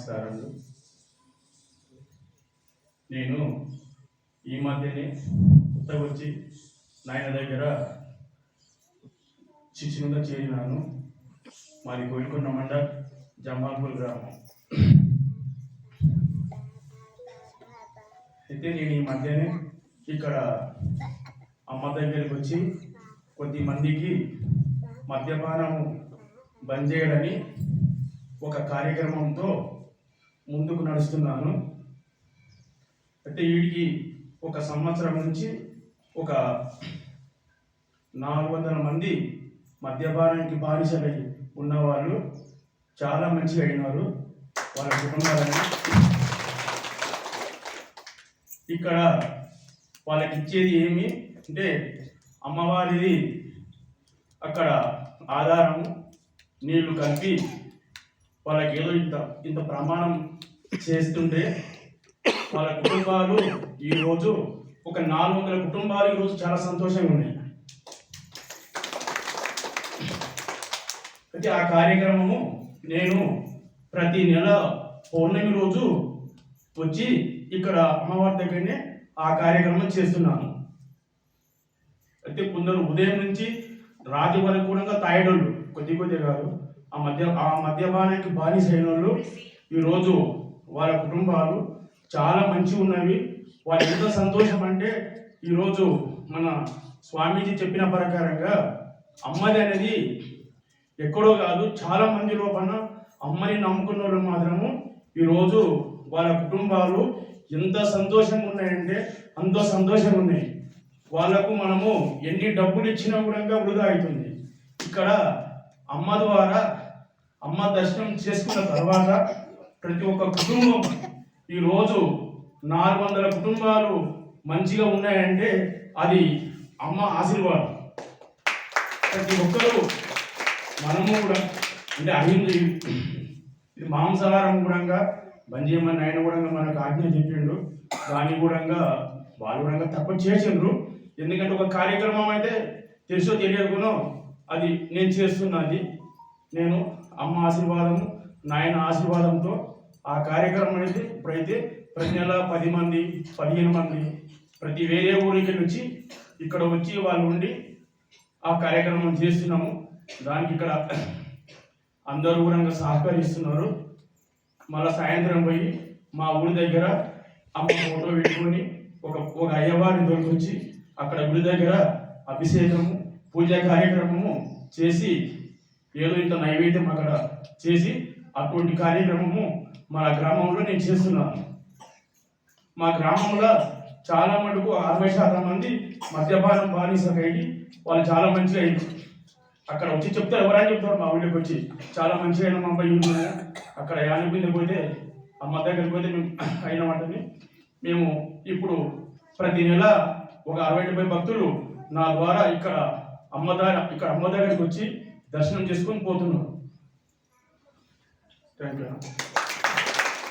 నమస్కారాలు. నేను ఈ మధ్యనే కొత్తగా వచ్చి నాయన దగ్గర శిష్యునిగా చేరినాను. మాది కోయిల్కొండ మండల్ జమ్మాల్పూర్ గ్రామం. అయితే నేను ఈ మధ్యనే ఇక్కడ అమ్మ దగ్గరికి వచ్చి కొద్ది మందికి మద్యపానం బంద్ చేయడని ఒక కార్యక్రమంతో ముందుకు నడుస్తున్నాను. అయితే వీడికి ఒక సంవత్సరం నుంచి ఒక 400 మంది మద్యపానానికి బానిసలై ఉన్నవాళ్ళు చాలా మంచిగా అయినారు. వాళ్ళ కుటుంబాలని ఇక్కడ వాళ్ళకి ఇచ్చేది ఏమి అంటే అమ్మవారిది అక్కడ ఆధారము నీళ్లు కలిపి వాళ్ళకి ఏదో ఇంత ప్రమాణం చేస్తుంటే వాళ్ళ కుటుంబాలు ఈరోజు ఒక 400 కుటుంబాలు ఈరోజు చాలా సంతోషంగా ఉన్నాయి. అయితే ఆ కార్యక్రమము నేను ప్రతి నెల పౌర్ణమి రోజు వచ్చి ఇక్కడ అమ్మవారి దగ్గరనే ఆ కార్యక్రమం చేస్తున్నాను. అయితే కొందరు ఉదయం నుంచి రాత్రి వరకు కూడా తాగేటోళ్ళు కొద్దిగా కాదు, ఆ మద్యపానానికి బానిస అయిన వాళ్ళు ఈరోజు వాళ్ళ కుటుంబాలు చాలా మంచిగా ఉన్నవి. వాళ్ళు ఎంత సంతోషం అంటే ఈరోజు మన స్వామీజీ చెప్పిన ప్రకారంగా అమ్మది అనేది ఎక్కడో కాదు, చాలా మంది లోపల అమ్మని నమ్ముకున్న వాళ్ళు మాత్రము ఈరోజు వాళ్ళ కుటుంబాలు ఎంత సంతోషంగా ఉన్నాయంటే అంత సంతోషంగా ఉన్నాయి. వాళ్ళకు మనము ఎన్ని డబ్బులు ఇచ్చినా కూడా వృధా అవుతుంది. ఇక్కడ అమ్మ ద్వారా అమ్మ దర్శనం చేసుకున్న తర్వాత ప్రతి ఒక్క కుటుంబం ఈరోజు 400 కుటుంబాలు మంచిగా ఉన్నాయంటే అది అమ్మ ఆశీర్వాదం. ప్రతి ఒక్కరూ మనము కూడా అంటే అహిందు ఇది మాంసాహారం కూడా బంద్ చేయమని ఆయన కూడా మనకు ఆజ్ఞ చెప్పిండు. దాన్ని కూడా వాళ్ళు కూడా తక్కువ చేసిండ్రు. ఎందుకంటే ఒక కార్యక్రమం అయితే తెలుసో తెలియకునో అది నేను చేస్తున్నది. నేను అమ్మ ఆశీర్వాదము నాయన ఆశీర్వాదంతో ఆ కార్యక్రమం అయితే ఇప్పుడైతే ప్రతి నెల 10 మంది 15 మంది ప్రతి వేరే ఊరికి వచ్చి ఇక్కడ వచ్చి వాళ్ళు ఉండి ఆ కార్యక్రమం చేస్తున్నాము. దానికి ఇక్కడ అందరూ కూడా సహకరిస్తున్నారు. మళ్ళీ సాయంత్రం పోయి మా ఊరి దగ్గర అమ్మ ఫోటో పెట్టుకొని ఒక అయ్యవారిని దొరికొచ్చి అక్కడ గుడి దగ్గర అభిషేకము పూజా కార్యక్రమము చేసి ఏదో ఇంత నైవేద్యం అక్కడ చేసి అటువంటి కార్యక్రమము మా గ్రామంలో నేను చేస్తున్నాను. మా గ్రామంలో చాలా మటుకు 60% మంది మద్యపానం బానిసకైకి వాళ్ళు చాలా మంచిగా అయింది. అక్కడ వచ్చి చెప్తారు, ఎవరైనా చెప్తారు మా ఊళ్ళోకి వచ్చి చాలా మంచిగా అయినా మా అబ్బాయి అక్కడ యానిపిందకి పోతే అమ్మ దగ్గరికి పోతే మేము అయిన వాటిని మేము ఇప్పుడు ప్రతి నెల ఒక 60-70 భక్తులు నా ద్వారా ఇక్కడ అమ్మ దగ్గరికి వచ్చి దర్శనం చేసుకొని పోతున్నారు. Thank you.